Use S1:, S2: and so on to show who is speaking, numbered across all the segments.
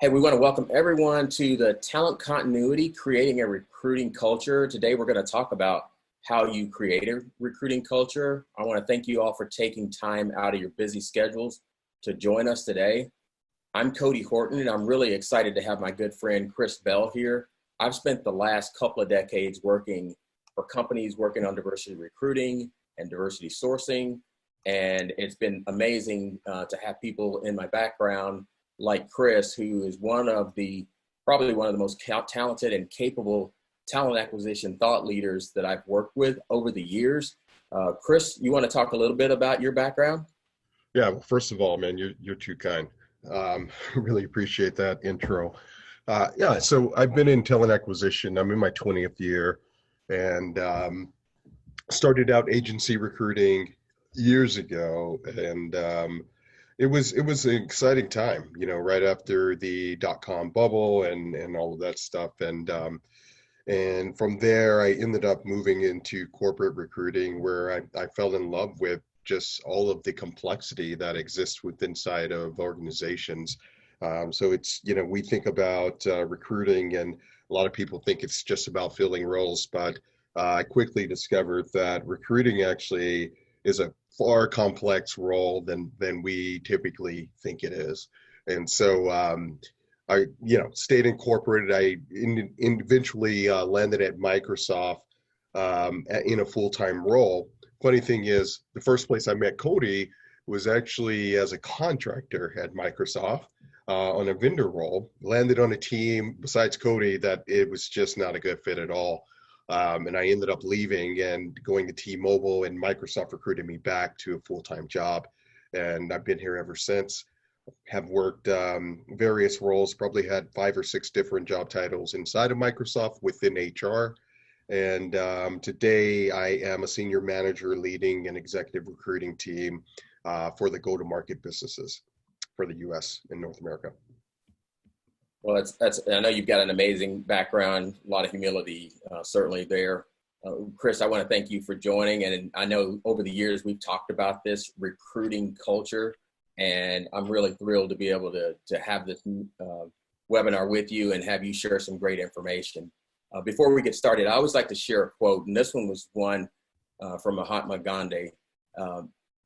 S1: Hey, we want to welcome everyone to the Talent Continuity, Creating a Recruiting Culture. Today, we're going to talk about how you create a recruiting culture. I want to thank you all for taking time out of your busy schedules to join us today. I'm Cody Horton, and I'm really excited to have my good friend Chris Bell here. I've spent the last couple of decades working for companies working on diversity recruiting and diversity sourcing, and it's been amazing to have people in my background like Chris, who is probably one of the most talented and capable talent acquisition thought leaders that I've worked with over the years. Chris, you want to talk a little bit about your background?
S2: Yeah, well, first of all, man, you're too kind. Really appreciate that intro. Yeah, so I've been in talent acquisition. I'm in my 20th year, and started out agency recruiting years ago, and it was an exciting time. Right after the dot-com bubble and all of that stuff, and from there, I ended up moving into corporate recruiting, where I fell in love with just all of the complexity that exists inside of organizations. So we think about recruiting, and a lot of people think it's just about filling roles, but I quickly discovered that recruiting actually is a far complex role than we typically think it is. And so I stayed incorporated. Eventually landed at Microsoft in a full-time role. Funny thing is, the first place I met Cody was actually as a contractor at Microsoft on a vendor role. Landed on a team besides Cody that it was just not a good fit at all. And I ended up leaving and going to T-Mobile, and Microsoft recruited me back to a full-time job. And I've been here ever since. Have worked various roles, probably had 5 or 6 different job titles inside of Microsoft within HR. And today I am a senior manager leading an executive recruiting team for the go-to-market businesses for the US and North America.
S1: Well, I know you've got an amazing background, a lot of humility, certainly there. Chris, I want to thank you for joining. And I know over the years we've talked about this recruiting culture, and I'm really thrilled to be able to have this webinar with you and have you share some great information. Before we get started, I always like to share a quote, and this one was one from Mahatma Gandhi.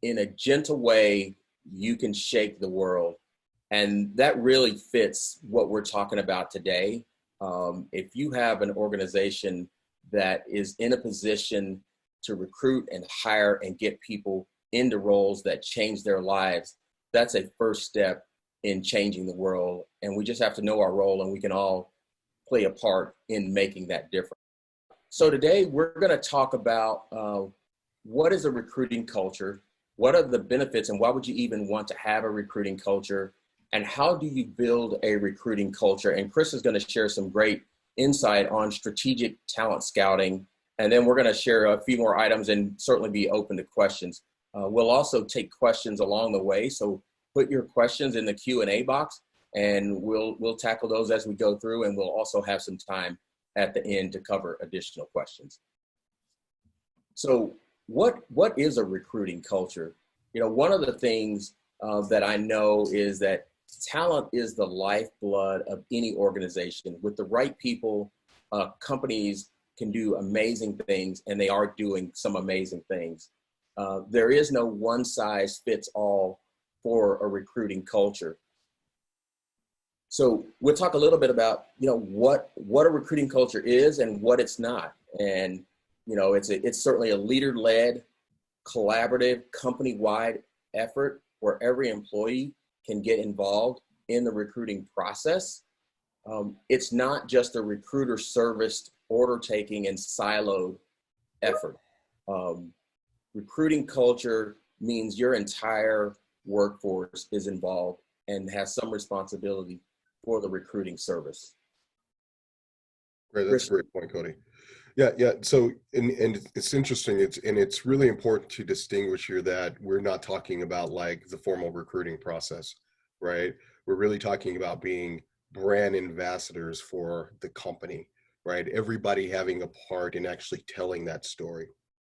S1: In a gentle way, you can shake the world. And that really fits what we're talking about today. If you have an organization that is in a position to recruit and hire and get people into roles that change their lives, that's a first step in changing the world. And we just have to know our role, and we can all play a part in making that difference. So today we're going to talk about what is a recruiting culture, what are the benefits, and why would you even want to have a recruiting culture, and how do you build a recruiting culture? And Chris is going to share some great insight on strategic talent scouting. And then we're going to share a few more items and certainly be open to questions. We'll also take questions along the way. So put your questions in the Q&A box, and we'll tackle those as we go through. And we'll also have some time at the end to cover additional questions. So what is a recruiting culture? One of the things that I know is that talent is the lifeblood of any organization. With the right people, companies can do amazing things, and they are doing some amazing things. There is no one size fits all for a recruiting culture. So we'll talk a little bit about, what a recruiting culture is and what it's not. And, it's certainly a leader-led, collaborative, company-wide effort where every employee can get involved in the recruiting process. It's not just a recruiter serviced, order taking and siloed effort. Recruiting culture means your entire workforce is involved and has some responsibility for the recruiting service.
S2: Great, that's a great point, Cody. Yeah. So, and it's interesting. It's really important to distinguish here that we're not talking about like the formal recruiting process, right? We're really talking about being brand ambassadors for the company, right? Everybody having a part in actually telling that story.